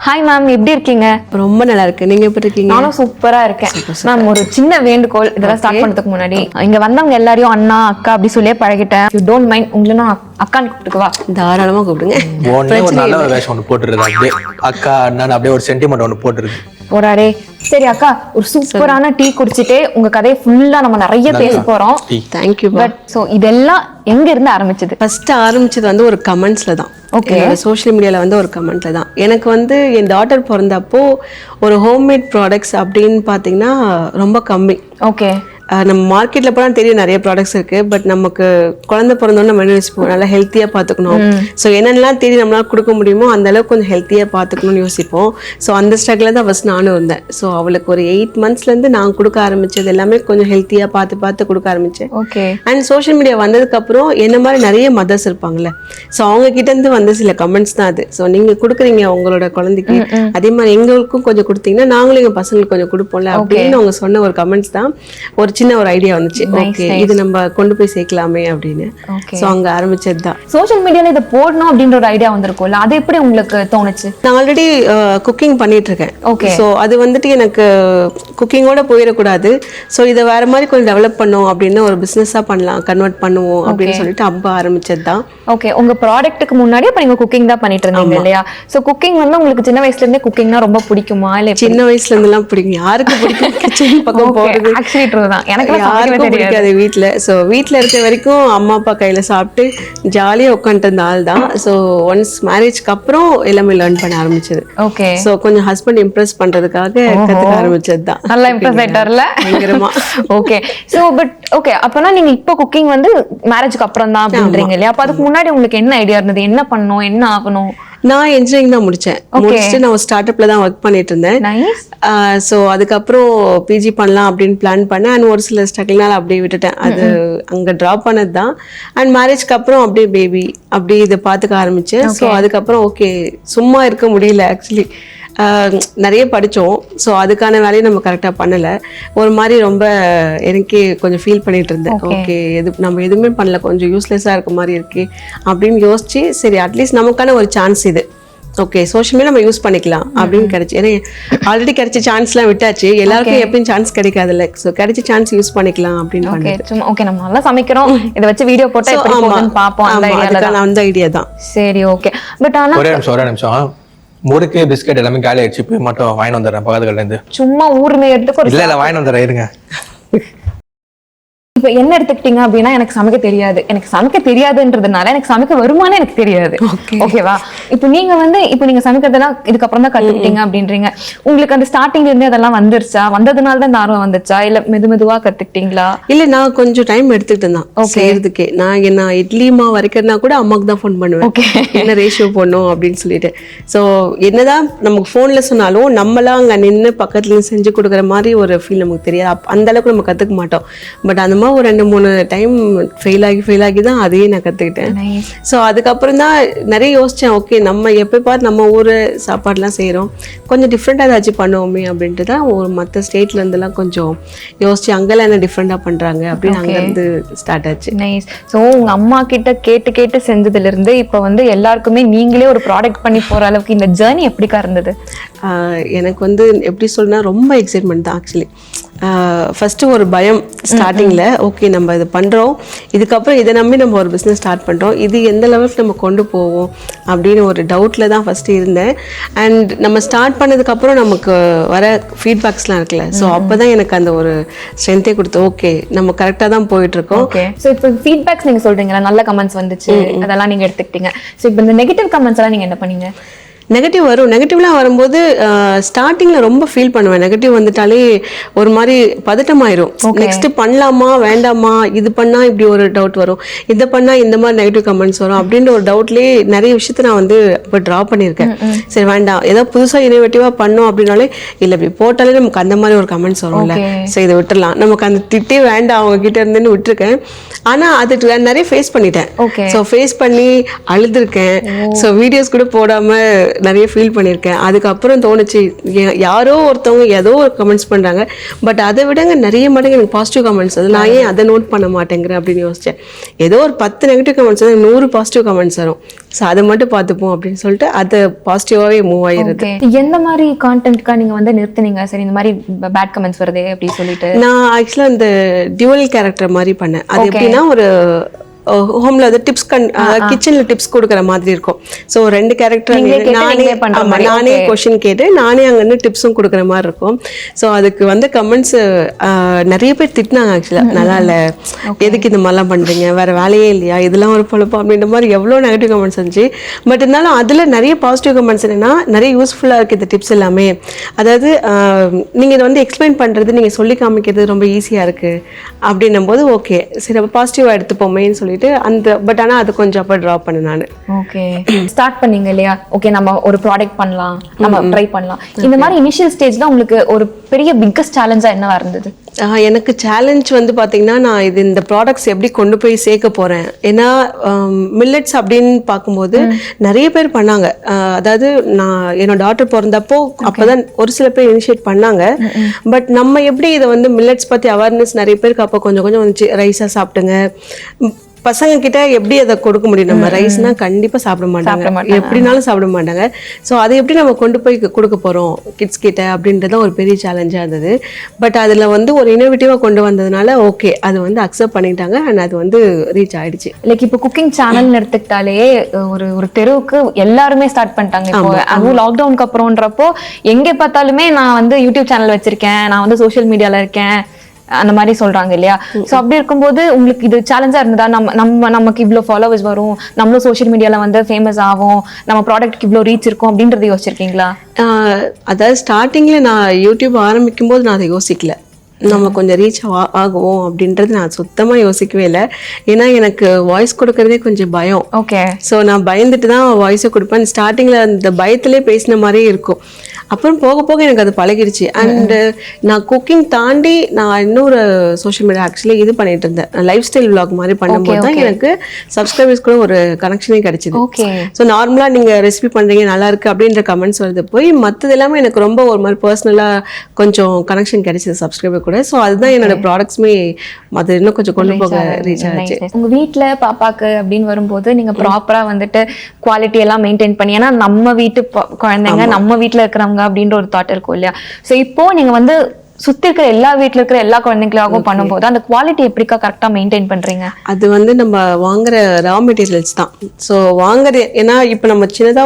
Hi ma'am, எப்படி இருக்கீங்க? ரொம்ப நல்லா இருக்கு. நீங்க எப்படி இருக்கீங்க? நானும் சூப்பரா இருக்கேன் மேம். ஒரு சின்ன வேண்டுகோள், இதெல்லாம் ஸ்டார்ட் பண்றதுக்கு முன்னாடி இங்க வந்தவங்க எல்லாரையும் அண்ணா அக்கா அப்படி சொல்லியே பழகிட்டேன். யூ டோன்ட் மைண்ட் உங்களை நான் அக்கான்னு கூப்பிட்டுக்குவா? தாராளமா கூப்பிடுங்க. ஒரு நல்ல ஒரு வேஷம் ஒன்று போட்டுருது, அப்படியே அக்கா அண்ணன் அப்படியே ஒரு சென்டிமெண்ட் ஒன்று போட்டுருது. போறாரே. சரி அக்கா, ஒரு சூப்பரான டீ குடிச்சிட்டே உங்க கதையை ஃபுல்லா நம்ம நிறைய பேச போறோம். தேங்க்யூ. பட் சோ இதெல்லாம் எங்க இருந்து ஆரம்பிச்சது? ஃபர்ஸ்ட் ஆரம்பிச்சது வந்து ஒரு கமெண்ட்ஸ்ல தான். ஓகே. சோஷியல் மீடியால வந்து ஒரு கமெண்ட்ல தான். எனக்கு வந்து என் டாட்டர் பிறந்தப்போ ஒரு ஹோம்மேட் ப்ராடக்ட்ஸ் அப்படின்னு பாத்தீங்கன்னா ரொம்ப கம்மி. ஓகே. நம்ம மார்க்கெட்ல போனால் தெரியும் நிறைய ப்ராடக்ட்ஸ் இருக்கு. பட் நமக்கு குழந்தை பிறந்தோன்னு நம்ம என்ன யோசிப்போம், நல்லா ஹெல்த்தியா பார்த்துக்கணும். ஸோ என்னென்னலாம் தேடி நம்மளால கொடுக்க முடியுமோ அந்த அளவுக்கு கொஞ்சம் ஹெல்த்தியா பார்த்துக்கணும்னு யோசிப்போம். ஸோ அந்த ஸ்ட்ரகில் தான் ஃபர்ஸ்ட் நானும் இருந்தேன். ஸோ அவளுக்கு ஒரு 8 monthsலேருந்து நான் கொடுக்க ஆரம்பிச்சது எல்லாமே கொஞ்சம் ஹெல்த்தியா பார்த்து கொடுக்க ஆரம்பிச்சேன். ஓகே. அண்ட் சோஷியல் மீடியா வந்ததுக்கு அப்புறம் என்ன மாதிரி நிறைய மதர்ஸ் இருப்பாங்கல்ல, ஸோ அவங்க கிட்ட இருந்து வந்த சில கமெண்ட்ஸ் தான் அது. ஸோ நீங்க கொடுக்குறீங்க உங்களோட குழந்தைக்கு, அதே மாதிரி எங்களுக்கும் கொஞ்சம் கொடுத்தீங்கன்னா நாங்களும் எங்க பசங்களுக்கு கொஞ்சம் கொடுப்போம்ல அப்படின்னு அவங்க சொன்ன ஒரு கமெண்ட்ஸ் தான் ஒரு சின்ன ஒரு ஐடியா வந்துச்சு. ஓகே, இது நம்ம கொண்டு போய் சேர்க்கலாமே அப்படின்னு. சோ அங்க ஆரம்பிச்சது தான். சோஷியல் மீடியால இத போடணும் அப்படின்ற ஒரு ஐடியா வந்திருக்கும்ல, அது எப்படி உங்களுக்கு தோணுச்சு? நான் ஆல்ரெடி குக்கிங் பண்ணிட்டு இருக்கேன். ஓகே. சோ அது வந்துட்டு எனக்கு குக்கிங்கோட போயிடக்கூடாது. சோ இதை வேற மாதிரி கொஞ்சம் டெவலப் பண்ணும் அப்படின்னு ஒரு பிசினஸா பண்ணலாம், கன்வெர்ட் பண்ணுவோம் அப்படின்னு சொல்லிட்டு அப்ப ஆரம்பிச்சது தான். ஓகே. உங்க ப்ராடக்ட்டுக்கு முன்னாடி அப்ப நீங்க குக்கிங் தான் பண்ணிட்டு இருந்தீங்க இல்லையா? சோ குக்கிங் வந்து உங்களுக்கு சின்ன வயசுல இருந்தே குக்கிங்னா ரொம்ப பிடிக்குமா? இல்ல சின்ன வயசுல இருந்து எல்லாம் பிடிக்கும். யாருக்கு பிடிக்கும் கிச்சன் பக்கம் போறது? ஆக்சுவலி ட்ரூ தான். எனக்கு யாருக்கும் பிடிக்காது வீட்டுல. ஸோ வீட்டுல இருக்க வரைக்கும் அம்மா அப்பா கையில சாப்பிட்டு ஜாலியா உட்காந்துட்டு இருந்த ஆள் தான். ஸோ ஒன்ஸ் மேரேஜ்க்கு அப்புறம் எல்லாமே லேர்ன் பண்ண ஆரம்பிச்சது. ஓகே. ஸோ கொஞ்சம் ஹஸ்பண்ட் இம்ப்ரெஸ் பண்றதுக்காக கத்துக்க ஆரம்பிச்சது தான். நல்லா இம்ப்ரெஸ் ஆயிட்டார்ல? பயங்கரமா. ஓகே. ஸோ பட் ஓகே, அப்பனா நீங்க இப்போ குக்கிங் வந்து மேரேஜ்க்கு அப்புறம் தான் அப்படின்றீங்க இல்லையா? அப்ப அதுக்கு முன்னாடி உங்களுக்கு என்ன ஐடியா இருந்தது? என்ன பண்ணணும், என்ன ஆகணும்? நான் இன்ஜினியரிங் தான் முடிச்சேன். முடிச்சுட்டு நான் ஸ்டார்ட் அப்ல தான் ஒர்க் பண்ணிட்டு இருந்தேன். ஸோ அதுக்கப்புறம் பிஜி பண்ணலாம் அப்படின்னு பிளான் பண்ணேன். அண்ட் ஒரு சில ஸ்ட்ரகிள்னால அப்படியே விட்டுட்டேன். அது அங்கே ட்ராப் பண்ணது தான். அண்ட் மேரேஜ்க்கு அப்புறம் அப்படியே பேபி அப்படி இதை பார்த்துக்க ஆரம்பிச்சேன். ஸோ அதுக்கப்புறம் ஓகே, சும்மா இருக்க முடியல. ஆக்சுவலி நிறைய படித்தோம். ஸோ அதுக்கான வேலையை நம்ம கரெக்டாக பண்ணலை. ஒரு மாதிரி ரொம்ப எனக்கே கொஞ்சம் ஃபீல் பண்ணிட்டு இருந்தேன். ஓகே, நம்ம எதுவுமே பண்ணல, கொஞ்சம் யூஸ்லெஸ்ஸாக இருக்க மாதிரி இருக்கு அப்படின்னு யோசிச்சு, சரி அட்லீஸ்ட் நமக்கான ஒரு சான்ஸ் இது. ஓகே, சோஷியல் மீடியா நம்ம யூஸ் பண்ணிக்கலாம் அப்படின்னு கிடைச்சி. ஏன்னா ஆல்ரெடி கிடைச்ச சான்ஸ்லாம் விட்டாச்சு. எல்லாருக்கும் எப்பயும் சான்ஸ் கிடைக்காதுல்ல. ஸோ கிடைச்ச சான்ஸ் யூஸ் பண்ணிக்கலாம் அப்படின்னு பண்ணிட்டு. ஓகே, நம்ம நல்லா சமைக்கிறோம், இதை வச்சு வீடியோ போட்டா எப்படி போகுதுன்னு பார்ப்போம். அந்த ஐடியா தான். சரி, ஓகே. பட் ஆனா ஒரே நிமிஷம் முறுக்கு பிஸ்கட் எல்லாமே காலி ஆயிடுச்சு. போய் மட்டும் வாங்கி வந்துடுறேன் பக்கத்துல இருந்து. சும்மா ஊர் மேயறதுக்கு இல்ல வாங்கி வந்துடுறேன், இருங்க. இப்ப என்ன எடுத்துக்கிட்டீங்க அப்படின்னா, எனக்கு சமைக்க தெரியாது. எனக்கு சமைக்க தெரியாதுன்றதுனால எனக்கு சமைக்க வருமானே எனக்கு தெரியாது. ஓகேவா? இப்போ நீங்க சமைக்கிறதெல்லாம் இதுக்கப்புறம் தான் கத்துக்கிட்டீங்க அப்படின்றீங்க. உங்களுக்கு அந்த ஸ்டார்டிங்ல இருந்தே அதெல்லாம் வந்துருச்சா? வந்ததுனால தான் இந்த ஆர்வம் வந்துச்சா, இல்ல மெதுவா கத்துக்கிட்டீங்களா? இல்ல, நான் கொஞ்சம் டைம் எடுத்துக்கிட்டு தான் செய்யறதுக்கே. நான் இட்லி மாவு வரைக்கிறதுனா கூட அம்மாக்கு தான் ஃபோன் பண்ணுவேன், என்ன ரேஷியோ போடணும் அப்படின்னு சொல்லிட்டு. ஸோ என்னதான் நமக்கு ஃபோன்ல சொன்னாலும் நம்மளாம் அங்க நின்று பக்கத்துல செஞ்சு கொடுக்குற மாதிரி ஒரு ஃபீல் நமக்கு தெரியாது. அந்த அளவுக்கு நம்ம கத்துக்க மாட்டோம். பட் அந்த மாதிரி ஒரு 2-3 டைம் ஃபெயில் ஆகி தான் அதையே நான் கற்றுக்கிட்டேன். ஸோ அதுக்கப்புறம் தான் நிறைய யோசித்தேன். ஓகே, நம்ம எப்போ பார்த்து நம்ம ஊர் சாப்பாடுலாம் செய்கிறோம், கொஞ்சம் டிஃப்ரெண்ட்டாக ஏதாச்சும் பண்ணுவோமே அப்படின்ட்டு தான் ஒரு மற்ற ஸ்டேட்லேருந்துலாம் கொஞ்சம் யோசிச்சு அங்கெல்லாம் என்ன டிஃப்ரெண்ட்டாக பண்ணுறாங்க அப்படின்னு அங்கேருந்து ஸ்டார்ட் ஆச்சு. நைஸ். ஸோ உங்கள் அம்மா கிட்ட கேட்டு செஞ்சதுலேருந்து இப்போ வந்து எல்லாருக்குமே நீங்களே ஒரு ப்ராடக்ட் பண்ணி போகிற அளவுக்கு இந்த ஜேர்னி எப்படிக்கா இருந்தது? எனக்கு வந்து எப்படி சொல்லுனா ரொம்ப எக்ஸைட்மெண்ட் தான். ஆக்சுவலி ஃபஸ்ட்டு ஒரு பயம் ஸ்டார்டிங்கில். ஓகே, நம்ம இது பண்ணுறோம், இதுக்கப்புறம் இதை நம்பி நம்ம ஒரு பிஸ்னஸ் ஸ்டார்ட் பண்ணுறோம், இது எந்த லெவலுக்கு நம்ம கொண்டு போவோம் அப்படின்னு ஒரு டவுட்டில் தான் ஃபஸ்ட்டு இருந்தேன். அண்ட் நம்ம ஸ்டார்ட் பண்ணதுக்கப்புறம் நமக்கு வர ஃபீட்பேக்ஸ்லாம் இருக்குல்ல, ஸோ அப்போ தான் எனக்கு அந்த ஒரு ஸ்ட்ரென்த்தே கொடுத்து ஓகே நம்ம கரெக்டாக தான் போயிட்டுருக்கோம். ஓகே. ஸோ இப்போ ஃபீட்பேக்ஸ் நீங்கள் சொல்கிறீங்களா, நல்ல கமெண்ட்ஸ் வந்துச்சு, அதெல்லாம் நீங்கள் எடுத்துக்கிட்டீங்க. ஸோ இப்போ இந்த நெகட்டிவ் கமெண்ட்ஸ் எல்லாம் நீங்கள் என்ன பண்ணீங்க? நெகட்டிவ்லாம் வரும்போது ஸ்டார்டிங்கில் ரொம்ப ஃபீல் பண்ணுவேன். நெகட்டிவ் வந்துட்டாலே ஒரு மாதிரி பதட்டமாயிரும். நெக்ஸ்ட் பண்ணலாமா வேண்டாமா, இது பண்ணால் இப்படி ஒரு டவுட் வரும், இதை பண்ணால் இந்த மாதிரி நெகட்டிவ் கமெண்ட்ஸ் வரும் அப்படின்ற ஒரு டவுட்லேயே நிறைய விஷயத்த நான் வந்து இப்போ ட்ரா பண்ணியிருக்கேன். சரி வேண்டாம், ஏதாவது புதுசாக இனோவேட்டிவாக பண்ணோம் அப்படின்னாலே இல்லை இப்படி போட்டாலே நமக்கு அந்த மாதிரி ஒரு கமெண்ட்ஸ் வரும்ல, சரி இதை விட்டுடலாம், நமக்கு அந்த திட்டே வேண்டாம் அவங்க கிட்ட இருந்துன்னு விட்டுருக்கேன். ஆனால் அதுக்கு நிறைய ஃபேஸ் பண்ணிட்டேன். ஸோ ஃபேஸ் பண்ணி அழுதுருக்கேன். ஸோ வீடியோஸ் கூட போடாமல் நிறைய ஃபீல் பண்ணியிருக்கேன். அதுக்கப்புறம் தோணுச்சு யாரோ ஒருத்தவங்க ஏதோ ஒரு கமெண்ட்ஸ் பண்ணுறாங்க, பட் அதை விடங்க நிறைய மடங்கு எனக்கு பாசிட்டிவ் கமெண்ட்ஸ் அது நான் ஏன் அதை நோட் பண்ண மாட்டேங்கிறேன் அப்படின்னு யோசித்தேன். ஏதோ ஒரு 10 நெகட்டிவ் கமெண்ட்ஸ் வந்து 100 பாசிட்டிவ் கமெண்ட்ஸ் வரும். ஸோ அதை மட்டும் பார்த்துப்போம் அப்படின்னு சொல்லிட்டு அதை பாசிட்டிவாகவே மூவ் ஆகிருது. எந்த மாதிரி கான்டென்ட்க்கா நீங்கள் வந்து நிறுத்துனீங்க? சரி இந்த மாதிரி பேட் கமெண்ட்ஸ் வருதே அப்படின்னு சொல்லிட்டு. நான் ஆக்சுவலாக இந்த டியூவல் கேரக்டர் மாதிரி பண்ணேன். அது எப்படின்னா ஒரு ஹோம்ல வந்து டிப்ஸ் கிச்சன்ல டிப்ஸ் கொடுக்குற மாதிரி இருக்கும். ஸோ 2 கேரக்டர் நானே கொஸ்டின் கேட்டு நானே அங்கேருந்து டிப்ஸும் கொடுக்குற மாதிரி இருக்கும். ஸோ அதுக்கு வந்து கமெண்ட்ஸ் நிறைய பேர் திட்டினாங்க. ஆக்சுவலாக நல்லா இல்லை, எதுக்கு இந்த மாதிரிலாம் பண்ணுறீங்க, வேற வேலையே இல்லையா, இதெல்லாம் ஒரு பொழப்பா அப்படின்ற மாதிரி எவ்வளோ நெகட்டிவ் கமெண்ட்ஸ் இருந்துச்சு. பட் இருந்தாலும் அதில் நிறைய பாசிட்டிவ் கமெண்ட்ஸ் என்னன்னா நிறைய யூஸ்ஃபுல்லாக இருக்குது இந்த டிப்ஸ் எல்லாமே. அதாவது நீங்கள் இதை வந்து எக்ஸ்பிளைன் பண்ணுறது நீங்கள் சொல்லி காமிக்கிறது ரொம்ப ஈஸியாக இருக்குது அப்படின்னும் போது ஓகே சரி அப்போ பாசிட்டிவாக எடுத்துப்போமேன்னு சொல்லி அந்த பட் ஆனா அது கொஞ்சம் அப்ப டிராப் பண்ணேன் நான். ஓகே ஸ்டார்ட் பண்ணீங்க இல்லையா? ஓகே நம்ம ஒரு ப்ராடக்ட் பண்ணலாம், நம்ம ட்ரை பண்ணலாம். இந்த மாதிரி இனிஷியல் ஸ்டேஜ்ல உங்களுக்கு ஒரு பெரிய பிக்கஸ்ட் சேலஞ்சா என்னவா இருந்தது? எனக்கு சேலஞ்ச் வந்து பார்த்தீங்கன்னா நான் இந்த ப்ராடக்ட்ஸ் எப்படி கொண்டு போய் சேர்க்க போகிறேன். ஏன்னா மில்லட்ஸ் அப்படின்னு பார்க்கும்போது நிறைய பேர் பண்ணாங்க. அதாவது நான் என்னோட டாட்டர் பிறந்தப்போ அப்போதான் ஒரு சில பேர் இனிஷியேட் பண்ணாங்க. பட் நம்ம எப்படி இதை வந்து மில்லட்ஸ் பற்றி அவேர்னஸ் நிறைய பேருக்கு அப்போ கொஞ்சம் கொஞ்சம் வந்துச்சு. ரைஸாக சாப்பிட்டுங்க, பசங்க கிட்ட எப்படி அதை கொடுக்க முடியும்? நம்ம ரைஸ்னா கண்டிப்பா சாப்பிட மாட்டாங்க, எப்படினாலும் சாப்பிட மாட்டாங்க. ஸோ அதை எப்படி நம்ம கொண்டு போய் கொடுக்க போறோம் கிட்ஸ் கிட்ட அப்படின்றத ஒரு பெரிய சேலஞ்சா இருந்தது. பட் அதுல வந்து ஒரு இனோவேட்டிவா கொண்டு வந்ததுனால ஓகே அது வந்து அக்செப்ட் பண்ணிட்டாங்க அண்ட் அது வந்து ரீச் ஆயிடுச்சு. லைக் இப்போ குக்கிங் சேனல் எடுத்துக்கிட்டாலே ஒரு தெருவுக்கு எல்லாருமே ஸ்டார்ட் பண்ணிட்டாங்க. இப்போ அதுவும் லாக்டவுனுக்கு அப்புறம்ன்றப்போ எங்கே பார்த்தாலுமே நான் வந்து யூடியூப் சேனல் வச்சிருக்கேன், நான் வந்து சோஷியல் மீடியால இருக்கேன் அந்த மாதிரி சொல்றாங்க இல்லையா? சோ அப்படி இருக்கும்போது உங்களுக்கு இது சேலஞ்சா இருந்ததா? நமக்கு இவ்வளவு ஃபாலோவர்ஸ் வரும், நம்மளும் சோஷியல் மீடியால வந்து ஃபேமஸ் ஆகும், நம்ம ப்ராடக்ட்க்கு இவ்வளவு ரீச் இருக்கும் அப்படின்றத யோசிச்சிருக்கீங்களா? அதாவது ஸ்டார்டிங்ல நான் யூடியூப் ஆரம்பிக்கும் போது நான் அதை யோசிக்கல. நம்ம கொஞ்சம் ரீச் ஆகுவோம் அப்படின்றது நான் சுத்தமாக யோசிக்கவே இல்லை. ஏன்னா எனக்கு வாய்ஸ் கொடுக்கறதே கொஞ்சம் பயம். ஓகே. ஸோ நான் பயந்துட்டு தான் வாய்ஸை கொடுப்பேன். ஸ்டார்டிங்கில் அந்த பயத்திலே பேசின மாதிரியே இருக்கும். அப்புறம் போக போக எனக்கு அது பழகிடுச்சு. அண்டு நான் குக்கிங் தாண்டி நான் இன்னொரு சோஷியல் மீடியா ஆக்சுவலி இது பண்ணிட்டு இருந்தேன். லைஃப் ஸ்டைல் விளாக் மாதிரி பண்ணும்போது தான் எனக்கு சப்ஸ்கிரைபர்ஸ் கூட ஒரு கனெக்ஷனே கிடைச்சிது. ஸோ நார்மலாக நீங்கள் ரெசிபி பண்ணுறீங்க நல்லா இருக்கு அப்படின்ற கமெண்ட்ஸ் வருது போய் மற்றது எல்லாமே எனக்கு ரொம்ப ஒரு மாதிரி பர்சனலாக கொஞ்சம் கனெக்ஷன் கிடைச்சிது சப்ஸ்கிரைபர் கூட. ஸோ அதுதான் என்னோட ப்ராடக்ட்ஸ்மே அது இன்னும் கொஞ்சம் கொண்டு போக ரீச் ஆச்சு. உங்க வீட்டில் பாப்பாக்கு அப்படின்னு வரும்போது நீங்க ப்ராப்பரா வந்துட்டு குவாலிட்டி எல்லாம் மெயின்டைன் பண்ணி, ஏன்னா நம்ம வீட்டு குழந்தைங்க நம்ம வீட்டில் இருக்கிறவங்க அப்படின்ற ஒரு தாட் இருக்கும் இல்லையா? ஸோ இப்போ நீங்க வந்து சுத்தி இருக்கிற எல்லா வீட்டுல இருக்கிற எல்லா குழந்தைங்களுக்கும் பண்ணும்போது அந்த குவாலிட்டி எப்படிக்கா கரெக்டா மெயின்டைன் பண்றீங்க? அது வந்து நம்ம வாங்குற ரா மெட்டீரியல்ஸ் தான். ஸோ வாங்குற ஏன்னா இப்போ நம்ம சின்னதா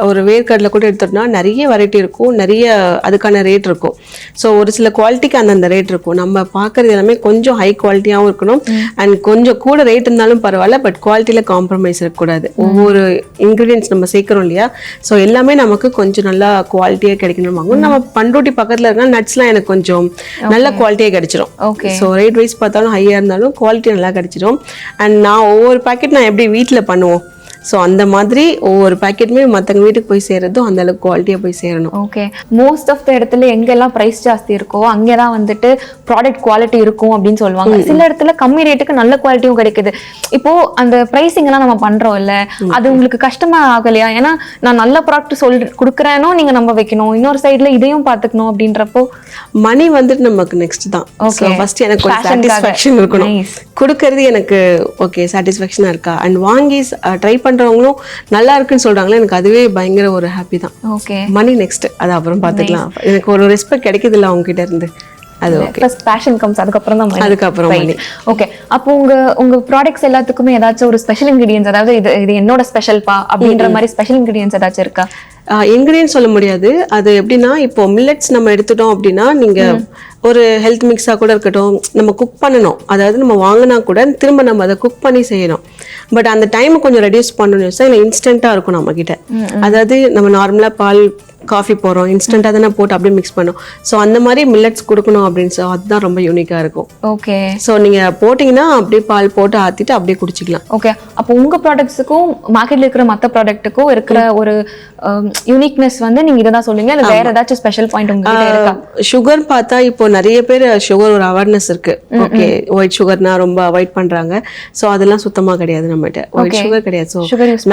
ஒரு வேர்க்கடலை கூட எடுத்துட்டோம்னா நிறைய வெரைட்டி இருக்கும், நிறைய அதுக்கான ரேட் இருக்கும். ஸோ ஒரு சில குவாலிட்டிக்கு அந்தந்த ரேட் இருக்கும். நம்ம பார்க்கறது எல்லாமே கொஞ்சம் ஹை குவாலிட்டியாகவும் இருக்கணும் அண்ட் கொஞ்சம் கூட ரேட் இருந்தாலும் பரவாயில்ல, பட் குவாலிட்டியில காம்ப்ரமைஸ் இருக்கக்கூடாது. ஒவ்வொரு இன்க்ரீடியன்ஸ் நம்ம சேர்க்கிறோம் இல்லையா? ஸோ எல்லாமே நமக்கு கொஞ்சம் நல்லா குவாலிட்டியாக கிடைக்கணும். நம்ம பண்ருட்டி பக்கத்துல இருக்க நட்ஸ்லாம் எனக்கு கொஞ்சம் நல்ல குவாலிட்டியா கிடைச்சிரும். சோ ரேட் வைஸ் பார்த்தாலும் ஹையா இருந்தாலும் குவாலிட்டி நல்லா கிடைச்சிரும். அண்ட் நான் ஒவ்வொரு பாக்கெட் நான் எப்படி வீட்டில் பண்ணுவோம் ஸோ அந்த மாதிரி ஒவ்வொரு பேக்கெட்டுமே மற்றவங்க வீட்டுக்கு போய் சேர்றதும் அந்த அளவுக்கு குவாலிட்டியாக போய் சேரணும். ஓகே. மோஸ்ட் ஆஃப் த இடத்துல எங்கெல்லாம் ப்ரைஸ் ஜாஸ்தி இருக்கோ அங்கே தான் வந்துட்டு ப்ராடக்ட் குவாலிட்டி இருக்கும் அப்படின்னு சொல்லுவாங்க. சில இடத்துல கம்மி ரேட்டுக்கு நல்ல குவாலிட்டியும் கிடைக்குது. இப்போ அந்த ப்ரைஸிங் எல்லாம் நம்ம பண்றோம் இல்ல, அது உங்களுக்கு கஷ்டமா ஆகலையா? ஏன்னா நான் நல்ல ப்ராடக்ட் கொடுக்குறேனோ நீங்க நம்ப வைக்கணும், இன்னொரு சைட்ல இதையும் பார்த்துக்கணும் அப்படின்றப்போ மணி வந்துட்டு நமக்கு நெக்ஸ்ட் தான். ஃபர்ஸ்ட் எனக்கு ஒரு சாட்டிஸ்ஃபேக்ஷன் இருக்கணும், கொடுக்கறது எனக்கு ஓகே சாட்டிஸ்ஃபேக்ஷனா இருக்கா அண்ட் வாங்கி ட்ரை பண்றவங்களும் நல்லா இருக்குன்னு சொல்றாங்களே, எனக்கு அதுவே பயங்கர ஒரு ஹாப்பி தான். ஓகே. மணி நெக்ஸ்ட், அது அப்புறம் பார்த்துக்கலாம். எனக்கு ஒரு ரெஸ்பெக்ட் கிடைக்குது இல்லை அவங்க கிட்ட இருந்து, அது ஓகே. ப்ளஸ் பேஷன் கம்ஸ் அதுக்கப்புறம் தான், அதுக்கப்புறம் மணி. ஓகே. அப்போ உங்க ப்ராடக்ட்ஸ் எல்லாத்துக்குமே ஏதாச்சும் ஒரு ஸ்பெஷல் இன்கிரியன்ஸ், அதாவது இது என்னோட ஸ்பெஷல்ப்பா அப்படின்ற மாதிரி ஸ்பெஷல் இன்கிரியன்ஸ் ஏதாச்சும் இருக்கா? இன்கிரியன்ஸ் சொல்ல முடியாது. அது எப்படின்னா இப்போ மில்லட்ஸ் நம்ம எடுத்துட்டோம் அப்படின்னா நீங்க ஒரு ஹெல்த் மிக்ஸாக கூட இருக்கட்டும், நம்ம குக் பண்ணணும். அதாவது நம்ம வாங்கினா கூட திரும்ப நம்ம அதை குக் பண்ணி செய்யணும். பட் அந்த டைமை கொஞ்சம் ரெடியூஸ் பண்ணணும். இல்லை இன்ஸ்டண்ட்டாக இருக்கும் நம்மக்கிட்ட. அதாவது நம்ம நார்மலாக பால் காஃபி போடுறோம், இன்ஸ்டன்ட்டாக தானே போட்டு அப்படியே மிக்ஸ் பண்ணோம். ஸோ அந்த மாதிரி மில்லட்ஸ் கொடுக்கணும் அப்படின்னு சொல்லி அதுதான் ரொம்ப யூனிக்காக இருக்கும். ஓகே. ஸோ நீங்கள் போட்டிங்கன்னா அப்படியே பால் போட்டு ஆற்றிட்டு அப்படியே குடிச்சிக்கலாம். ஓகே. அப்போ உங்கள் ப்ராடக்ட்ஸுக்கும் மார்க்கெட்டில் இருக்கிற மற்ற ப்ராடக்ட்டுக்கும் இருக்கிற ஒரு யூனிக்னஸ் வந்து நீங்கள் இதை தான் சொல்லுவீங்க, இல்லை வேறு ஏதாச்சும் ஸ்பெஷல் பாயிண்ட் உங்ககிட்ட இருக்கா? சுகர் பார்த்தா இப்போ நிறைய பேர் சுகர் ஒரு அவேர்னஸ் இருக்கு. ஓகே, ஒயிட் சுகர்னா ரொம்ப அவாய்ட் பண்றாங்க. ஸோ அதெல்லாம் சுத்தமாக கிடையாது நம்மகிட்ட. ஒயிட் சுகர் கிடையாது. ஸோ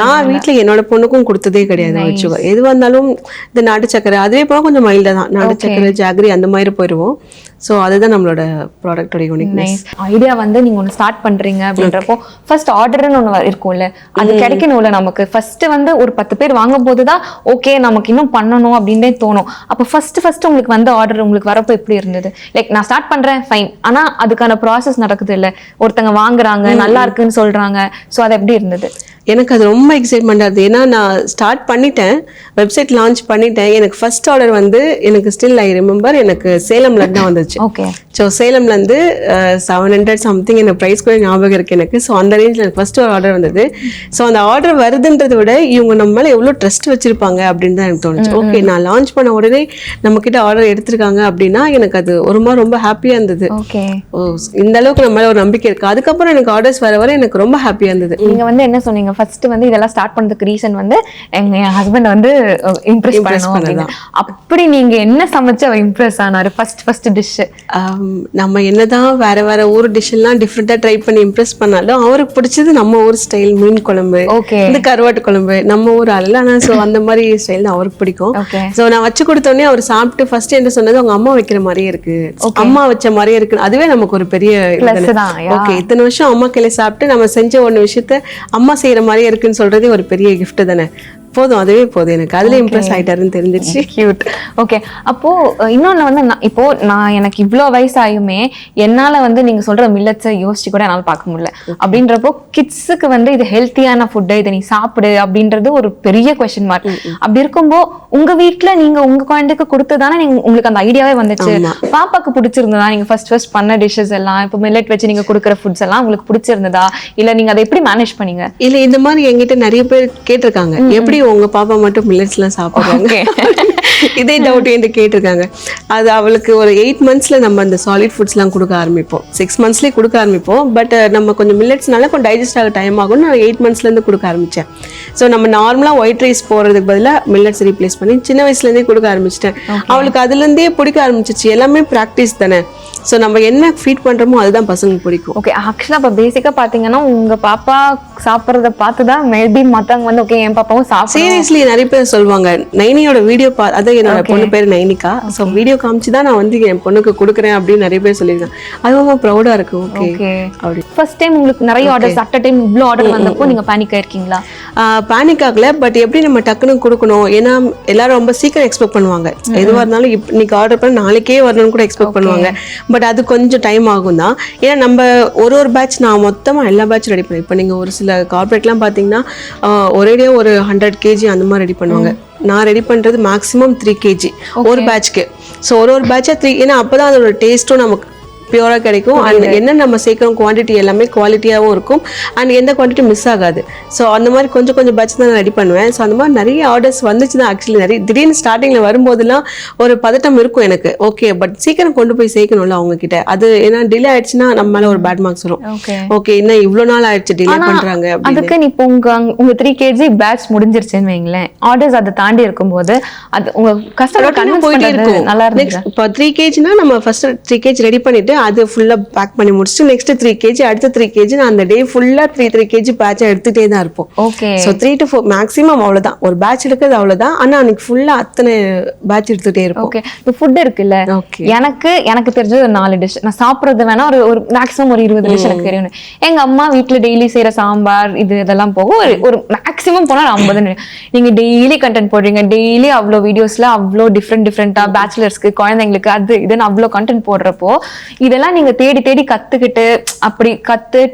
நான் வீட்டில் என்னோட பொண்ணுக்கும் கொடுத்ததே கிடையாது ஒயிட் சுகர். எது வந்தாலும் இந்த நாட்டு சக்கரை, அதுவே போக கொஞ்சம் மைல்டாக தான் நாட்டு சக்கரை, ஜாகரி அந்த மாதிரி போயிடுவோம். ஸோ அதுதான் நம்மளோட ப்ராடக்டோட யூனிக்னஸ். ஐடியா வந்து நீங்க ஒன்று ஸ்டார்ட் பண்றீங்க அப்படின்றப்போ ஃபர்ஸ்ட் ஆர்டர்னு ஒன்று இருக்கும்ல, அது கிடைக்கணும்ல நமக்கு. ஃபர்ஸ்ட் வந்து ஒரு 10 பேர் வாங்கும் போதுதான் ஓகே நமக்கு இன்னும் பண்ணணும் அப்படின்னே தோணும். அப்போ ஃபர்ஸ்ட் உங்களுக்கு வந்து ஆர்டர் உங்களுக்கு வரப்போ எப்படி இருந்தது? லைக் நான் ஸ்டார்ட் பண்றேன் ஃபைன், ஆனா அதுக்கான ப்ராசஸ் நடக்குது இல்ல, ஒருத்தங்க வாங்குறாங்க நல்லா இருக்குன்னு சொல்றாங்க. ஸோ அது எப்படி இருந்தது? எனக்கு அது ரொம்ப எக்ஸைட்மெண்ட்டாக இருந்தது. ஏன்னா நான் ஸ்டார்ட் பண்ணிட்டேன், வெப்சைட் லான்ச் பண்ணிட்டேன். எனக்கு ஃபர்ஸ்ட் ஆர்டர் வந்து எனக்கு ஸ்டில் ஐ ரிமெம்பர் எனக்கு சேலம்லேருந்து தான் வந்துச்சு. ஓகே. ஸோ சேலம்லேருந்து 700 சம்திங் எனக்கு ப்ரைஸ் கூட ஞாபகம் இருக்குது எனக்கு. ஸோ அந்த ரேஞ்சில் எனக்கு ஃபர்ஸ்ட் ஒரு ஆர்டர் வந்தது. ஸோ அந்த ஆர்டர் வருதுன்றதை விட இவங்க நம்ம மேலே எவ்வளோ ட்ரஸ்ட் வச்சிருப்பாங்க அப்படின்னு தான் எனக்கு தோணுச்சு. ஓகே, நான் லான்ச் பண்ண உடனே நம்மக்கிட்ட ஆர்டர் எடுத்திருக்காங்க அப்படின்னா எனக்கு அது ஒரு மாதிரி ரொம்ப ஹாப்பியாக இருந்தது. ஓகே, ஓ இந்த அளவுக்கு நம்ம மேலே ஒரு நம்பிக்கை இருக்குது. அதுக்கப்புறம் எனக்கு ஆர்டர்ஸ் வர எனக்கு ரொம்ப ஹாப்பியாக இருந்தது. நீங்க வந்து என்ன சொன்னீங்க, ஃபர்ஸ்ட் வந்து இதெல்லாம் ஸ்டார்ட் பண்ணதுக்கு ரீசன் வந்து என் ஹஸ்பண்ட் வந்து இம்ப்ரெஸ் பண்ணணும். அப்படி நீங்க என்ன சமைச்சு அவர் இம்ப்ரெஸ் ஆனாரு? ஃபர்ஸ்ட் டிஷ் நம்ம என்னதான் வேற ஊர் டிஷ் எல்லாம் டிஃப்ரெண்டா ட்ரை பண்ணி இம்ப்ரெஸ் பண்ணாலும் அவருக்கு பிடிச்சது நம்ம ஊர் ஸ்டைல் மீன் குழம்பு, இந்த கருவாட்டு குழம்பு, நம்ம ஊர் ஆளு. ஆனா சோ அந்த மாதிரி ஸ்டைல் தான் அவருக்கு பிடிக்கும். சோ நான் வச்சு கொடுத்தோடனே அவர் சாப்பிட்டு ஃபர்ஸ்ட் என்ன சொன்னது, அவங்க அம்மா வைக்கிற மாதிரியே இருக்கு, அம்மா வச்ச மாதிரியே இருக்கு. அதுவே நமக்கு ஒரு பெரிய ஓகே, இத்தனை வருஷம் அம்மா கையில சாப்பிட்டு நம்ம செஞ்ச ஒண்ணு விஷயத்த அம்மா செய்யற மாதிரியே இருக்குன்னு சொல்றதே ஒரு பெரிய கிஃப்ட் தானே. போதும், அதுவே போதும் எனக்கு. அதுல இம்ப்ரெஸ் ஆயிட்டாருன்னு தெரிஞ்சிருச்சு. கியூட். ஓகே. அப்போ இன்னொன்னு வந்து இப்போ நான் எனக்கு இவ்வளோ வயசாயுமே என்னால வந்து நீங்க சொல்ற மில்லட்ஸை யோசிச்சு கூட என்னால பார்க்க முடியல. அப்படின்றப்போ கிட்ஸுக்கு வந்து இது ஹெல்த்தியான ஃபுட்டு, இதை நீ சாப்பிடு அப்படின்றது ஒரு பெரிய கொஸ்டின் மார்க். அப்படி இருக்கும்போ உங்க வீட்டுல நீங்க உங்க குழந்தைக்கு கொடுத்ததானே நீங்க உங்களுக்கு அந்த ஐடியாவே வந்துச்சு. பாப்பாக்கு பிடிச்சிருந்ததா நீங்க ஃபர்ஸ்ட் பண்ண டிஷ்ஷஸ் எல்லாம், இப்போ மில்லட் வச்சு நீங்க கொடுக்குற ஃபுட்ஸ் எல்லாம் உங்களுக்கு பிடிச்சிருந்ததா, இல்ல நீங்க அதை எப்படி மேனேஜ் பண்ணீங்க? இல்ல இந்த மாதிரி என்கிட்ட நிறைய பேர் கேட்டிருக்காங்க, எப்படி உங்க பாப்பா மட்டும் மில்லட்ஸ் எல்லாம் சாப்பிடுறாங்க, இதே டவுட் என்று கேட்டிருக்காங்க. அது அவளுக்கு ஒரு 8 monthsல நம்ம அந்த சாலிட் ஃபுட்ஸ் எல்லாம் கொடுக்க ஆரம்பிப்போம். 6 monthsலயே கொடுக்க ஆரம்பிப்போம். பட் நம்ம கொஞ்சம் மில்லட்ஸ்னால கொஞ்சம் டைஜஸ்ட் ஆக டைம் ஆகும். நான் 8 monthsல இருந்து கொடுக்க ஆரம்பிச்சேன். ஸோ நம்ம நார்மலா ஒயிட் ரைஸ் போறதுக்கு பதிலாக மில்லட்ஸ் ரீப்ளேஸ் பண்ணி சின்ன வயசுல இருந்தே கொடுக்க ஆரம்பிச்சிட்டேன். அவளுக்கு அதுல இருந்தே பிடிக்க ஆரம்பிச்சிச்சு. எல்லாமே ப்ராக்டிஸ் தானே. ஸோ நம்ம என்ன ஃபீட் பண்றோமோ அதுதான் பசங்களுக்கு பிடிக்கும். ஓகே. ஆக்சுவலா இப்போ பேசிக்கா பாத்தீங்கன்னா உங்க பாப்பா சாப்பிட்றத பார்த்துதான் மேபி மத்தவங்க வந்து ஓகே என் பாப்பாவும் சாப்பிடும். சீரியஸ்லி நிறைய பேர் சொல்லுவாங்க, நைனியோட வீடியோ அதான் என்னோட பொண்ணு பேர் நைனிகா. ஸோ வீடியோ காமிச்சுதான் நான் வந்து என் பொண்ணுக்கு கொடுக்குறேன் அப்படின்னு நிறைய பேர் சொல்லியிருக்காங்க. அது ரொம்ப ப்ரௌடா இருக்கு. ஓகே. அப்படி ஃபர்ஸ்ட் டைம் உங்களுக்கு நிறைய ஆர்டர்ஸ் அட் அ டைம் இவ்வளோ ஆர்டர் வந்தப்போ நீங்க பேனிக் ஆயிருக்கீங்களா? பேனிக் ஆகல. பட் எப்படி நம்ம டக்குன்னு கொடுக்கணும், ஏன்னா எல்லாரும் ரொம்ப சீக்கிரம் எக்ஸ்பெக்ட் பண்ணுவாங்க. எதுவாக இருந்தாலும் இன்னைக்கு ஆர்டர் பண்ண நாளைக்கே வரணும்னு கூட எக்ஸ்பெக்ட் பண்ணுவாங்க. பட் அது கொஞ்சம் டைம் ஆகும் தான். ஏன்னா நம்ம ஒரு பேட்ச் நான் மொத்தமாக எல்லா பேட்ச் ரெடி பண்ணேன். இப்போ நீங்கள் ஒரு சில கார்பரேட்லாம் பார்த்தீங்கன்னா ஒரேடியே ஒரு 100 kg அந்த மாதிரி ரெடி பண்ணுவாங்க. நான் ரெடி பண்ணுறது மேக்ஸிமம் 3 kg ஒரு பேட்ச்க்கு. ஸோ ஒரு பேட்சாக 3, ஏன்னா அப்போ தான் அதோட டேஸ்ட்டும் நமக்கு பியூராக கிடைக்கும். அண்ட் என்ன நம்ம சேர்க்குறோம் குவான்டிட்டி எல்லாமே குவாலிட்டியாகவும் இருக்கும். அண்ட் எந்த குவான்டிட்டி மிஸ் ஆகாது. ஸோ அந்த மாதிரி கொஞ்சம் பேட்ச் தான் நான் ரெடி பண்ணுவேன். ஸோ அந்த மாதிரி நிறைய ஆர்டர்ஸ் வந்துச்சு தான். ஆக்சுவலி நிறைய திடீர்னு ஸ்டார்டிங்கில் வரும்போதெல்லாம் ஒரு பதட்டம் இருக்கும் எனக்கு. ஓகே, பட் சீக்கிரம் கொண்டு போய் சேர்க்கணும்ல அவங்க கிட்ட. அது ஏன்னா டிலே ஆயிடுச்சுன்னா நம்ம மேலே ஒரு பேட் மார்க்ஸ் வரும். ஓகே, இன்னும் இவ்வளோ நாள் ஆயிடுச்சு டிலே பண்ணுறாங்க. அதுக்கு இப்போ உங்க 3 kg பேட்ச் முடிஞ்சிருச்சுன்னு வைங்களேன், ஆர்டர்ஸ் அதை தாண்டி இருக்கும்போது அது உங்க கஸ்டமர் போயிட்டே இருக்கும். நல்லா இருக்கு. இப்போ 3 kgனா நம்ம ஃபர்ஸ்ட் 3 kg ரெடி பண்ணிட்டு அது ஃபுல்லா பேக் பண்ணி முடிச்சுட்டு நெக்ஸ்ட் 3 kg அடுத்த 3 kg நான் அந்த டே ஃபுல்லா 3 kg பேட்ச் எடுத்துட்டே தான் இருப்போம். ஓகே. சோ 3 to 4 மேக்ஸிமம் அவ்வளவுதான். ஒரு பேட்ச் எடுக்கிறது அவ்வளவுதான். ஆனா அன்னைக்கு ஃபுல்லா அத்தனை பேட்ச் எடுத்துட்டே இருப்போம். ஓகே. இப்போ ஃபுட் இருக்குல்ல, எனக்கு தெரிஞ்சது ஒரு 4 டிஷ். நான் சாப்பிடுறது வேணா ஒரு மேக்ஸிமம் ஒரு 20 டிஷ் எனக்கு தெரியும். எங்க அம்மா வீட்டுல டெய்லி செய்யற சாம்பார் இதெல்லாம் போக ஒரு மேக்ஸிமம் போனா 50. நீங்க டெய்லி கண்டென்ட் போடுறீங்க, டெய்லி அவ்வளோ வீடியோஸ்ல அவ்வளோ டிஃப்ரெண்டா பேச்சுலர்ஸ்க்கு குழந்தைங்களுக்கு அது இதுன்னு அவ்வளோ கண்டென்ட் போடுறப்போ இதெல்லாம் நீங்க தேடி கத்துக்கிட்டு அப்படி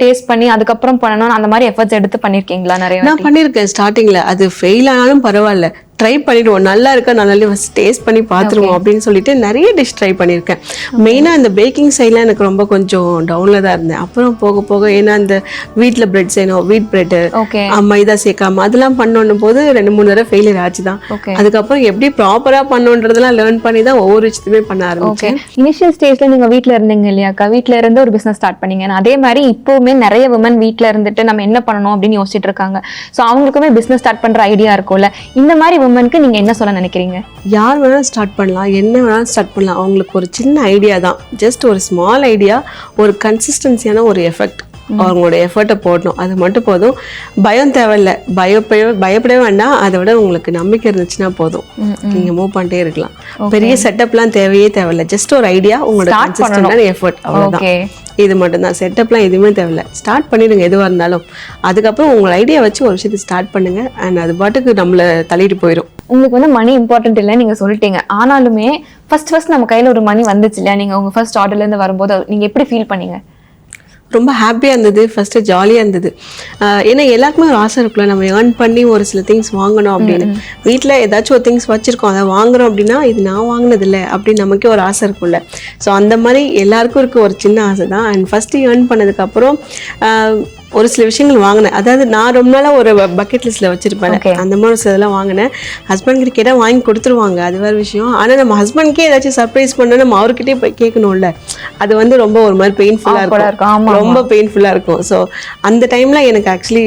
டேஸ்ட் பண்ணி அதுக்கப்புறம் பண்ணணும் அந்த மாதிரி எஃபர்ட்ஸ் எடுத்து பண்ணிருக்கீங்களா? நிறைய நான் பண்ணிருக்கேன். ஸ்டார்டிங்ல அது ஃபெயில் ஆனாலும் பரவாயில்ல, ட்ரை பண்ணிடுவோம், நல்லா இருக்கா நல்லா டேஸ்ட் பண்ணி பார்த்துருவோம் அப்படின்னு சொல்லிட்டு நிறைய டிஷ் ட்ரை பண்ணியிருக்கேன். மெயினாக இந்த பேக்கிங் சைட்லாம் எனக்கு ரொம்ப கொஞ்சம் டவுனில் தான் இருந்தேன். அப்புறம் போக போக ஏன்னா இந்த வீட்டில் பிரெட் செய்யணும், வீட் பிரெட்டு மைதா சேர்க்காம அதெல்லாம் பண்ணணும் போது 2-3 தடவை ஃபெயிலியர் ஆச்சு தான். அதுக்கப்புறம் எப்படி ப்ராப்பராக பண்ணணுன்றதெல்லாம் லேர்ன் பண்ணி தான் ஒவ்வொரு விஷயத்தையுமே பண்ண ஆரம்பிச்சேன். இனிஷியல் ஸ்டேஜ்ல நீங்க வீட்ல இருந்தீங்க இல்லையாக்கா, வீட்ல இருந்து ஒரு பிசினஸ் ஸ்டார்ட் பண்ணீங்க. அதே மாதிரி இப்பவுமே நிறைய விமன் வீட்ல இருந்துட்டு நம்ம என்ன பண்ணணும் அப்படின்னு யோசிச்சுட்டு இருக்காங்க. ஸோ அவங்களுக்குமே பிசினஸ் ஸ்டார்ட் பண்ற ஐடியா இருக்கும்ல, இந்த மாதிரி விமனுக்கு நீங்க என்ன சொல்ல நினைக்கிறீங்க? யார் வேணாலும் ஸ்டார்ட் பண்ணலாம், என்ன வேணாலும் ஸ்டார்ட் பண்ணலாம். அவங்களுக்கு ஒரு சின்ன ஐடியா தான், ஜஸ்ட் ஒரு ஸ்மால் ஐடியா, ஒரு கன்சிஸ்டன்சியான ஒரு எஃபெக்ட், அவங்களோட எஃபர்ட்டை போடணும், அது மட்டும் போதும். பயம் தேவையில்லை, பயப்படவே வேண்டாம். அதை விட உங்களுக்கு நம்பிக்கை இருந்துச்சுன்னா போதும், நீங்க மூவ் பண்ணிட்டே இருக்கலாம். பெரிய செட்டப்லாம் தேவையே தேவையில்லை, ஜஸ்ட் ஒரு ஐடியா, உங்களோட கன்சிஸ்டன்டான எஃபர்ட், அவ்வளவுதான். இது மட்டும்தான், செட்டப்லாம் எதுவுமே தேவையில்லை. ஸ்டார்ட் பண்ணிடுங்க எதுவாக இருந்தாலும். அதுக்கப்புறம் உங்களோட ஐடியா வச்சு ஒரு விஷயத்தை ஸ்டார்ட் பண்ணுங்க, அண்ட் அது பாட்டுக்கு நம்மளை தள்ளிட்டு போயிடும். உங்களுக்கு வந்து மணி இம்பார்ட்டன்ட் இல்லை நீங்க சொல்லிட்டீங்க, ஆனாலுமே ஃபர்ஸ்ட் நம்ம கையில ஒரு மணி வந்துச்சு இல்லையா, நீங்க உங்க ஃபர்ஸ்ட் ஆர்டர்ல இருந்து வரும்போது நீங்க எப்படி ஃபீல் பண்ணீங்க? ரொம்ப ஹாப்பியாக இருந்தது, ஃபஸ்ட்டு ஜாலியாக இருந்தது. ஏன்னா எல்லாருக்குமே ஒரு ஆசை இருக்குல்ல, நம்ம ஏர்ன் பண்ணி ஒரு சில திங்ஸ் வாங்கணும் அப்படின்னு. வீட்டில் ஏதாச்சும் ஒரு திங்ஸ் வச்சுருக்கோம், அதை வாங்குறோம் அப்படின்னா இது நான் வாங்கினதில்லை அப்படின்னு நமக்கே ஒரு ஆசை இருக்கும்ல. ஸோ அந்த மாதிரி எல்லாருக்கும் இருக்க ஒரு சின்ன ஆசை தான். அண்ட் ஃபஸ்ட்டு ஏர்ன் பண்ணதுக்கப்புறம் ஒரு சில விஷயங்கள் வாங்கினேன். அதாவது நான் ரொம்ப நாளாக ஒரு பக்கெட் லிஸ்ட்டில் வச்சுருப்பேன், அந்த மாதிரி சிலதெல்லாம் வாங்கினேன். ஹஸ்பண்ட் கிட்ட கேட்டால் வாங்கி கொடுத்துருவாங்க, அது வேறு விஷயம். ஆனால் நம்ம ஹஸ்பண்ட்கே ஏதாச்சும் சர்ப்ரைஸ் பண்ணால் நம்ம அவர்கிட்டே போய் கேட்கணும்ல, அது வந்து ரொம்ப ஒரு மாதிரி பெயின்ஃபுல்லாக இருக்கும், ரொம்ப பெயின்ஃபுல்லாக இருக்கும். ஸோ அந்த டைமில் எனக்கு ஆக்சுவலி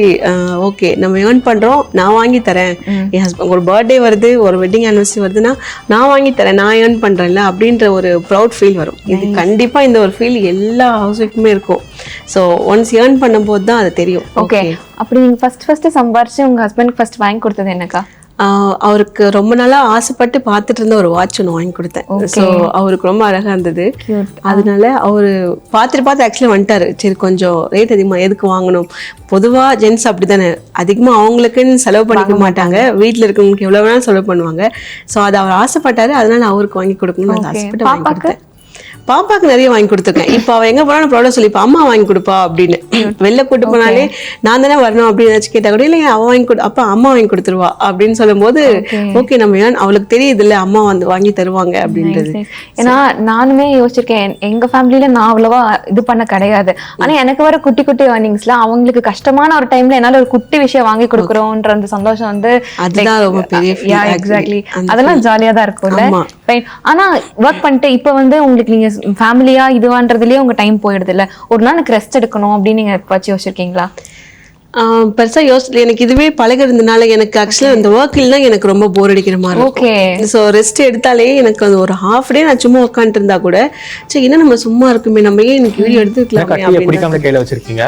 ஓகே நம்ம ஏர்ன் பண்ணுறோம், நான் வாங்கி தரேன். என் ஹஸ்பண்ட் ஒரு பர்த்டே வருது, ஒரு வெட்டிங் ஆனிவர்சரி வருதுன்னா நான் வாங்கி தரேன், நான் ஏர்ன் பண்ணுறேன்ல அப்படின்ற ஒரு ப்ரௌட் ஃபீல் வரும். இது கண்டிப்பாக இந்த ஒரு ஃபீல் எல்லா ஹவுஸ் ஒய்ஃபுமே இருக்கும். ஸோ ஒன்ஸ் ஏர்ன் பண்ணும்போது தான் அது தெரியும். ஓகே, அப்படி நீங்க ஃபர்ஸ்ட் சம்பாரிச்சு உங்க ஹஸ்பண்டுக்கு ஃபர்ஸ்ட் வாங்கி கொடுத்தது என்னக்கா? அவருக்கு ரொம்ப நாளா ஆசைப்பட்டு பார்த்துட்டு இருந்த ஒரு வாட்ச் ஒன்று வாங்கி கொடுத்தேன். ஸோ அவருக்கு ரொம்ப அழகா இருந்தது, அதனால அவரு பார்த்துட்டு ஆக்சுவலி வந்துட்டாரு. சரி கொஞ்சம் ரேட் அதிகமா எதுக்கு வாங்கணும், பொதுவா ஜென்ஸ் அப்படித்தானே, அதிகமா அவங்களுக்குன்னு செலவு பண்ணிக்க மாட்டாங்க, வீட்டுல இருக்கவங்களுக்கு எவ்வளவு வேணாலும் செலவு பண்ணுவாங்க. ஸோ அதை அவர் ஆசைப்பட்டாரு, அதனால அவருக்கு வாங்கி கொடுக்கணும்னு ஆசைப்பட்டு வாங்கி கொடுத்தேன். பாப்பாக்கு நிறைய வாங்கி கொடுத்துருக்கேன். இப்போ அவ எங்க போனாலும் ப்ராடக்ட் சொல்லிப்பா அம்மா வாங்கி கொடுப்பா அப்படின்னு. வெளில கூட்டு போனாலே நான் தானே வரணும் அப்படின்னு கேட்டா கூட இல்லையா அவ வாங்கி கொடு, அப்பா அம்மா வாங்கி கொடுத்துருவா அப்படின்னு சொல்லும் போது ஓகே நம்ம ஏன் அவளுக்கு தெரியுது இல்ல அம்மா வந்து வாங்கி தருவாங்க அப்படின்றது. ஏன்னா நானுமே யோசிச்சிருக்கேன், எங்க ஃபேமிலியில நான் அவ்வளவா இது பண்ண கிடையாது. ஆனா எனக்கு வர குட்டி குட்டி ஏர்னிங்ஸ்ல அவங்களுக்கு கஷ்டமான ஒரு டைம்ல என்னால ஒரு குட்டி விஷயம் வாங்கி கொடுக்குறோன்ற அந்த சந்தோஷம் வந்து அதுதான் ரொம்ப பெரிய. எக்ஸாக்ட்லி, அதெல்லாம் ஜாலியா தான் இருக்கும்ல. ஆனா ஒர்க் பண்ணிட்டு இப்ப வந்து உங்களுக்கு நீங்க ஃபேமிலியா இதுவான்றதுலயே உங்க டைம் போயிடுது இல்ல, ஒரு நாள் எனக்கு ரெஸ்ட் எடுக்கணும் அப்படின்னு நீங்க வச்சு யோசிச்சிருக்கீங்களா? பெருசா யோசிக்கல, எனக்கு இதுவே பழகிறதுனால எனக்கு ஆக்சுவலா இந்த ஒர்க்கில் தான் எனக்கு ரொம்ப போர் அடிக்கிற மாதிரி இருக்கும். ஸோ ரெஸ்ட் எடுத்தாலே எனக்கு அது ஒரு ஹாஃப் டே நான் சும்மா உட்காந்துட்டு இருந்தா கூட சரி என்ன நம்ம சும்மா இருக்குமே நம்ம ஏன் எனக்கு வீடியோ எடுத்துக்கலாம் கையில வச்சிருக்கீங்க.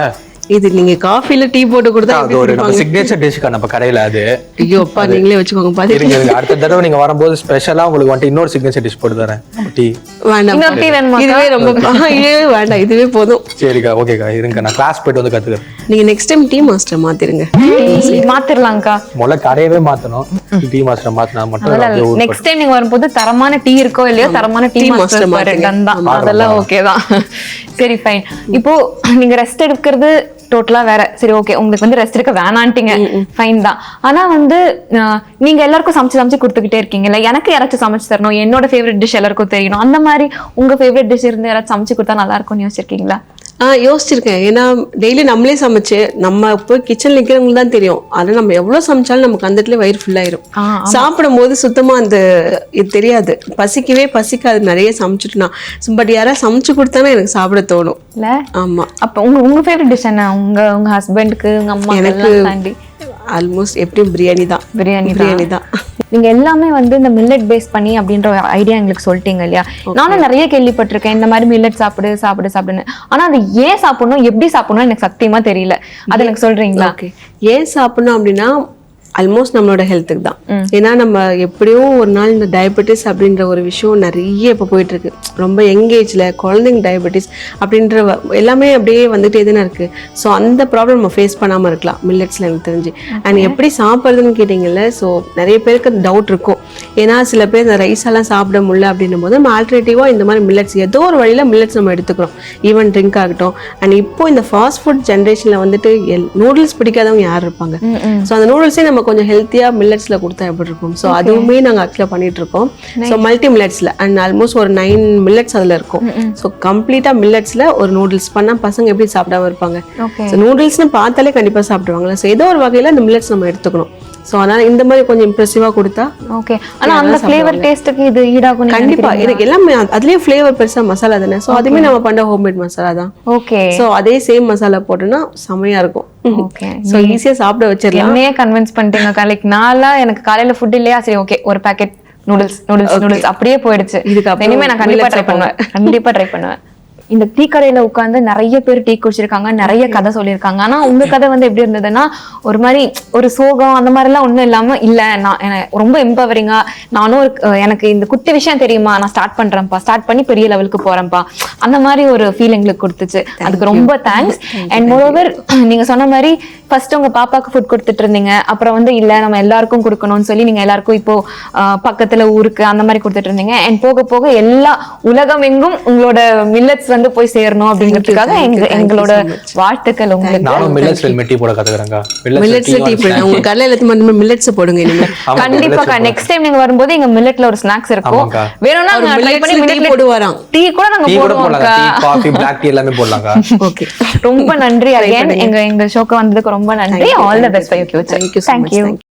இது நீங்க காஃபில டீ போட்டு கொடுத்தா அது ஒரு நம்ம சிக்னேச்சர் டிஷ் நம்ம கடையில அது. ஐயோ அப்பா நீங்களே வச்சுக்கோங்க பாத்தீங்க. அடுத்த தடவை நீங்க வரும்போது ஸ்பெஷலா உங்களுக்கு வந்து இன்னொரு சிக்னேச்சர் டிஷ் போட்டு தரேன். டீ வேண்டாம், இதுவே ரொம்ப வேண்டாம், இதுவே போதும். சரிக்கா, ஓகேக்கா, இருங்க நான் கிளாஸ் போயிட்டு வந்து கத்துக்கிறேன். நீங்க நெக்ஸ்ட் டைம் டீ மாஸ்டர் மாத்திருங்க. மாத்திரலாம்க்கா, முதல்ல கடையவே மாத்தணும், டீ மாஸ்டர் மாத்தினா மட்டும். நெக்ஸ்ட் டைம் நீங்க வரும்போது தரமான டீ இருக்கோ இல்லையோ தரமான டீ மாஸ்டர் தான், அதெல்லாம் ஓகே தான். சரி ஃபைன். இப்போ நீங்க ரெஸ்ட் எடுக்கிறது டோட்டலா வேற. சரி ஓகே, உங்களுக்கு வந்து ரெஸ்ட் எடுக்க வேணான்ட்டீங்க, ஃபைன் தான். ஆனா வந்து நீங்க எல்லாருக்கும் சமைச்சு கொடுத்துக்கிட்டே இருக்கீங்கல்ல, எனக்கு யாராச்சும் சமைச்சு தரணும், என்னோட ஃபேவரட் டிஷ் எல்லாருக்கும் தெரியணும், அந்த மாதிரி உங்க ஃபேவரட் டிஷ் இருந்து யாராச்சும் சமைச்சு கொடுத்தா நல்லா இருக்கும்னு யோசிச்சிருக்கீங்களா? யோசிச்சிருக்கேன். ஏன்னா டெய்லி நம்மளே சமைச்சு நம்ம போய் கிச்சன்ல நிக்கிறவங்களுக்கு தான் தெரியும். ஆனா நம்ம எவ்வளவு சமைச்சாலும் நமக்கு அந்த இடத்துல வயிறு ஃபுல் ஆயிரும். சாப்பிடும் போது சுத்தமா அந்த இது தெரியாது, பசிக்காது நிறைய சமைச்சிட்டுனா. பட் யாராவது சமைச்சு கொடுத்தானா எனக்கு சாப்பிட தோணும் இல்ல. ஆமா, அப்ப உங்க ஃபேவரட் டிஷ் என்ன? உங்க ஹஸ்பண்டுக்கு, உங்க அம்மா? எனக்கு ஆல்மோஸ்ட் எப்படியும் பிரியாணி தான். நீங்க எல்லாமே வந்து இந்த மில்லட் பேஸ் பண்ணி அப்படின்ற ஐடியா எங்களுக்கு சொல்லிட்டீங்க இல்லையா? நானும் நிறைய கேள்விப்பட்டிருக்கேன் இந்த மாதிரி மில்லட் சாப்பிடுன்னு. ஆனா அது ஏன் சாப்பிடணும், எப்படி சாப்பிடணும் எனக்கு சத்தியமா தெரியல. அது எனக்கு சொல்றீங்களா? ஏன் சாப்பிடணும் அப்படின்னா ஆல்மோஸ்ட் நம்மளோட ஹெல்த்துக்கு தான். ஏன்னா நம்ம எப்படியோ ஒரு நாள் இந்த டயபெட்டிஸ் அப்படின்ற ஒரு விஷயம் நிறைய இப்போ போயிட்டு இருக்கு. ரொம்ப யங் ஏஜ்ல குழந்தைங்க டயபெட்டிஸ் அப்படின்ற எல்லாமே அப்படியே வந்துட்டே தானே இருக்கு. ஸோ அந்த ப்ராப்ளம் நம்ம ஃபேஸ் பண்ணாமல் இருக்கலாம் மில்லட்ஸ்ல எனக்கு தெரிஞ்சு. அண்ட் எப்படி சாப்பிட்றதுன்னு கேட்டீங்கல்ல, ஸோ நிறைய பேருக்கு டவுட் இருக்கும். ஏன்னா சில பேர் இந்த ரைஸ் எல்லாம் சாப்பிட முடியல அப்படின்னும் போது நம்ம ஆல்டர்னேட்டிவா இந்த மாதிரி மில்லட்ஸ் ஏதோ ஒரு வழியில மில்லட்ஸ் நம்ம எடுத்துக்கிறோம். ஈவன் ட்ரிங்க் ஆகட்டும். அண்ட் இப்போ இந்த ஃபாஸ்ட் ஃபுட் ஜென்ரேஷன்ல வந்துட்டு நூடுல்ஸ் பிடிக்காதவங்க யார் இருப்பாங்க? ஸோ அந்த நூடுல்ஸே நம்ம நம்ம கொஞ்சம் ஹெல்த்தியா மில்லட்ஸ்ல கொடுத்தா எப்படி இருக்கும். ஸோ அதுவுமே நாங்க ஆக்சுவலா பண்ணிட்டு இருக்கோம். ஸோ மல்டி மில்லட்ஸ்ல அண்ட் ஆல்மோஸ்ட் ஒரு 9 மில்லட்ஸ் அதுல இருக்கும். ஸோ கம்ப்ளீட்டா மில்லட்ஸ்ல ஒரு நூடுல்ஸ் பண்ணா பசங்க எப்படி சாப்பிடாம இருப்பாங்க. ஸோ நூடுல்ஸ்னு பார்த்தாலே கண்டிப்பா சாப்பிடுவாங்களா. ஸோ ஏதோ ஒரு வகையில இந்த மில்லட்ஸ் நம்ம எடுத்துக்கணும். ஸோ அதனால இந்த மாதிரி கொஞ்சம் இம்ப்ரெசிவா கொடுத்தா ஓகே. ஆனா அந்த ஃப்ளேவர் டேஸ்ட்டுக்கு இது ஈடாகும். கண்டிப்பா எனக்கு எல்லாமே அதுலயே ஃப்ளேவர் பெருசா மசாலா தானே. ஸோ அதுவுமே நம்ம பண்ற ஹோம்மேட் மசாலா தான். ஓகே. ஸோ அதே சேம் மசாலா போட்டோம்னா செமையா இருக்கும். ஓகே. ஸோ ஈஸியா சாப்பிட வச்சிடலாம். என்னையே கன்வின்ஸ் பண்ணிட்டீங்க காலைக்கு. நாளா எனக்கு காலையில ஃபுட் இல்லையா, சரி ஓகே ஒரு பாக்கெட் நூடுல்ஸ் நூடுல்ஸ் நூடுல்ஸ் அப்படியே போயிடுச்சு. இனிமே நான் கண்டிப்பா ட்ரை பண்ணுவேன், கண்டிப்பா ட்ரை பண்ணுவேன். இந்த டீ கடையில உட்கார்ந்து நிறைய பேர் டீ குடிச்சிருக்காங்க, நிறைய கதை சொல்லியிருக்காங்க. ஆனா உங்க கதை வந்து எப்படி இருந்ததுன்னா ஒரு மாதிரி ஒரு சோகம் அந்த மாதிரி எல்லாம் ஒண்ணும் இல்லாம, இல்ல நான் ரொம்ப எம்பவரிங்கா நானும் எனக்கு இந்த குட்டி விஷயம் தெரியுமா, நான் ஸ்டார்ட் பண்றேன்ப்பா, ஸ்டார்ட் பண்ணி பெரிய லெவலுக்கு போறேன்ப்பா, அந்த மாதிரி ஒரு ஃபீல் எங்களுக்கு கொடுத்துச்சு. அதுக்கு ரொம்ப தேங்க்ஸ். அண்ட் மோரோவர் நீங்க சொன்ன மாதிரி ஃபர்ஸ்ட் உங்க பாப்பாக்கு ஃபுட் கொடுத்துட்டு இருந்தீங்க, அப்புறம் வந்து இல்ல நம்ம எல்லாருக்கும் கொடுக்கணும்னு சொல்லி நீங்க எல்லாருக்கும் இப்போ பக்கத்துல ஊருக்கு அந்த மாதிரி கொடுத்துட்டு இருந்தீங்க. அண்ட் போக போக எல்லா உலகம் எங்கும் உங்களோட மில்லட்ஸ் வந்து போய் சேரணும் அப்படிங்கிறதுக்காக எங்களோட வாழ்த்துக்கள் உங்களுக்கு. நானும் மில்லட்ஸ்ல டீ போட கத்துக்கறேன்க்கா. மில்லட்ஸ்ல டீ போடுங்க. உங்க கடையில எல்லாத்தையும் மில்லட்ஸ் போடுங்க நீங்க. கண்டிப்பா நெக்ஸ்ட் டைம் நீங்க வரும்போது எங்க மில்லட்ல ஒரு ஸ்நாக்ஸ் இருக்கும், வேணும்னா ட்ரை பண்ணி மில்லட்ல போடுவாராம். டீ கூட நாங்க போடுவோம். டீ, காபி, பிளாக் டீ எல்லாமே போடலாம்க்கா. ஓகே. ரொம்ப நன்றி அகைன் எங்க ஷோக்கு வந்ததுக்கு ரொம்ப நன்றி. All the best for your future. Thank you so much.